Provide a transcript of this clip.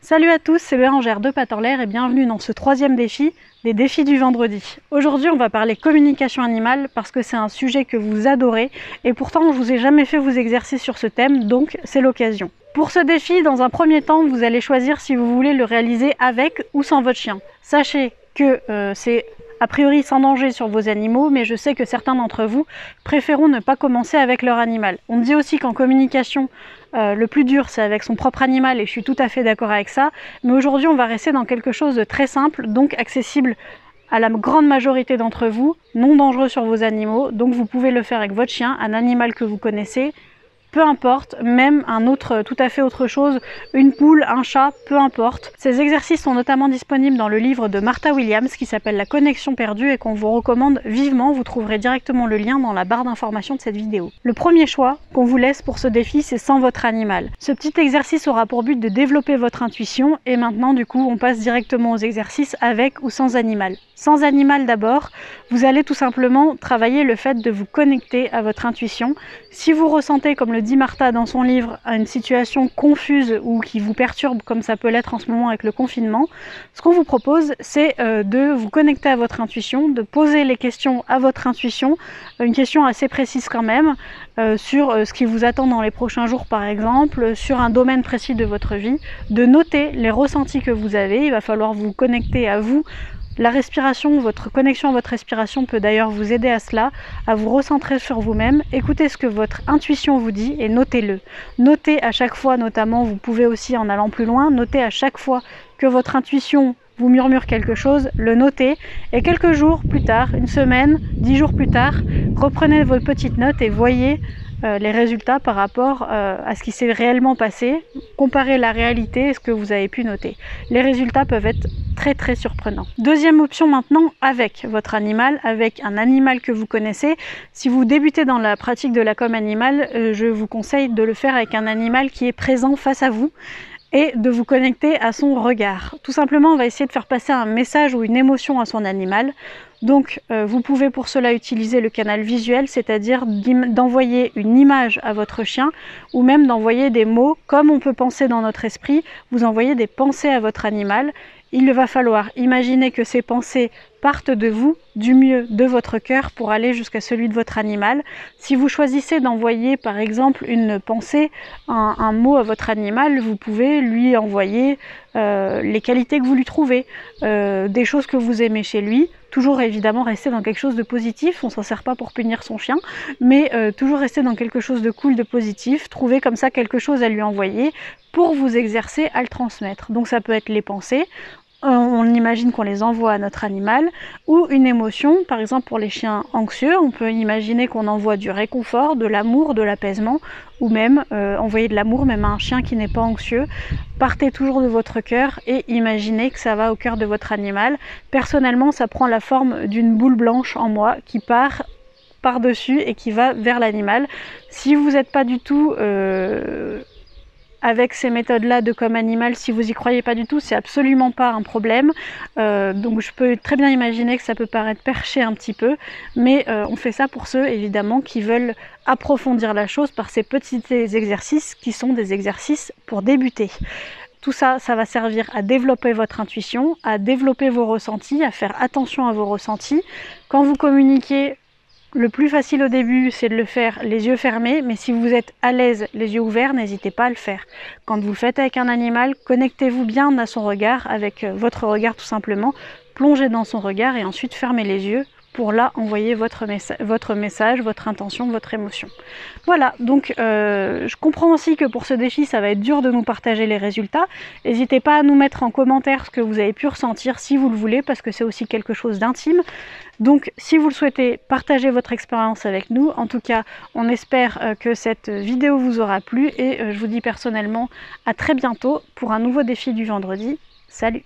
Salut à tous, c'est Bérangère de Pattes en l'air et bienvenue dans ce troisième défi, des défis du vendredi. Aujourd'hui on va parler communication animale parce que c'est un sujet que vous adorez et pourtant je vous ai jamais fait vos exercices sur ce thème, donc c'est l'occasion. Pour ce défi, dans un premier temps, vous allez choisir si vous voulez le réaliser avec ou sans votre chien. Sachez que c'est a priori sans danger sur vos animaux, mais je sais que certains d'entre vous préféreront ne pas commencer avec leur animal. On dit aussi qu'en communication, le plus dur c'est avec son propre animal et je suis tout à fait d'accord avec ça, mais aujourd'hui on va rester dans quelque chose de très simple, donc accessible à la grande majorité d'entre vous, non dangereux sur vos animaux, donc vous pouvez le faire avec votre chien, un animal que vous connaissez, peu importe, même un autre, tout à fait autre chose, une poule, un chat, peu importe. Ces exercices sont notamment disponibles dans le livre de Martha Williams qui s'appelle La connexion perdue et qu'on vous recommande vivement. Vous trouverez directement le lien dans la barre d'information de cette vidéo. Le premier choix qu'on vous laisse pour ce défi, c'est sans votre animal. Ce petit exercice aura pour but de développer votre intuition et maintenant du coup on passe directement aux exercices avec ou sans animal. Sans animal d'abord, vous allez tout simplement travailler le fait de vous connecter à votre intuition. Si vous ressentez, comme le dit Martha dans son livre, une situation confuse ou qui vous perturbe comme ça peut l'être en ce moment avec le confinement, ce qu'on vous propose c'est de vous connecter à votre intuition, de poser les questions à votre intuition, une question assez précise quand même, sur ce qui vous attend dans les prochains jours par exemple, sur un domaine précis de votre vie, de noter les ressentis que vous avez. Il va falloir vous connecter à vous. La respiration, votre connexion à votre respiration peut d'ailleurs vous aider à cela, à vous recentrer sur vous-même. Écoutez ce que votre intuition vous dit et notez-le. Notez à chaque fois, notamment, vous pouvez aussi en allant plus loin, notez à chaque fois que votre intuition vous murmure quelque chose, le notez et quelques jours plus tard, une semaine, 10 jours plus tard, reprenez votre petite note et voyez les résultats par rapport à ce qui s'est réellement passé, comparez la réalité et ce que vous avez pu noter. Les résultats peuvent être très surprenants. Deuxième option maintenant, avec votre animal, avec un animal que vous connaissez. Si vous débutez dans la pratique de la com animale, je vous conseille de le faire avec un animal qui est présent face à vous et de vous connecter à son regard. Tout simplement, on va essayer de faire passer un message ou une émotion à son animal. Donc vous pouvez pour cela utiliser le canal visuel, c'est-à-dire d'envoyer une image à votre chien ou même d'envoyer des mots, comme on peut penser dans notre esprit, vous envoyez des pensées à votre animal. Il va falloir imaginer que ces pensées partent de vous, du mieux de votre cœur pour aller jusqu'à celui de votre animal. Si vous choisissez d'envoyer par exemple une pensée, un mot à votre animal, vous pouvez lui envoyer les qualités que vous lui trouvez, des choses que vous aimez chez lui. Toujours évidemment rester dans quelque chose de positif, on s'en sert pas pour punir son chien, mais toujours rester dans quelque chose de cool, de positif, trouver comme ça quelque chose à lui envoyer pour vous exercer à le transmettre. Donc ça peut être les pensées, on imagine qu'on les envoie à notre animal, ou une émotion, par exemple pour les chiens anxieux, on peut imaginer qu'on envoie du réconfort, de l'amour, de l'apaisement, ou même envoyer de l'amour même à un chien qui n'est pas anxieux. Partez toujours de votre cœur et imaginez que ça va au cœur de votre animal. Personnellement, ça prend la forme d'une boule blanche en moi qui part par-dessus et qui va vers l'animal. Si vous n'êtes pas du tout avec ces méthodes-là de com animal, si vous y croyez pas du tout, c'est absolument pas un problème. Donc je peux très bien imaginer que ça peut paraître perché un petit peu, mais on fait ça pour ceux évidemment qui veulent approfondir la chose par ces petits exercices qui sont des exercices pour débuter. Tout ça, ça va servir à développer votre intuition, à développer vos ressentis, à faire attention à vos ressentis. Quand vous communiquez, le plus facile au début, c'est de le faire les yeux fermés, mais si vous êtes à l'aise les yeux ouverts, n'hésitez pas à le faire. Quand vous le faites avec un animal, connectez-vous bien à son regard, avec votre regard tout simplement, plongez dans son regard et ensuite fermez les yeux pour là envoyer votre message, votre intention, votre émotion. Voilà, donc je comprends aussi que pour ce défi, ça va être dur de nous partager les résultats. N'hésitez pas à nous mettre en commentaire ce que vous avez pu ressentir si vous le voulez, parce que c'est aussi quelque chose d'intime. Donc si vous le souhaitez, partagez votre expérience avec nous. En tout cas, on espère que cette vidéo vous aura plu et je vous dis personnellement à très bientôt pour un nouveau défi du vendredi. Salut!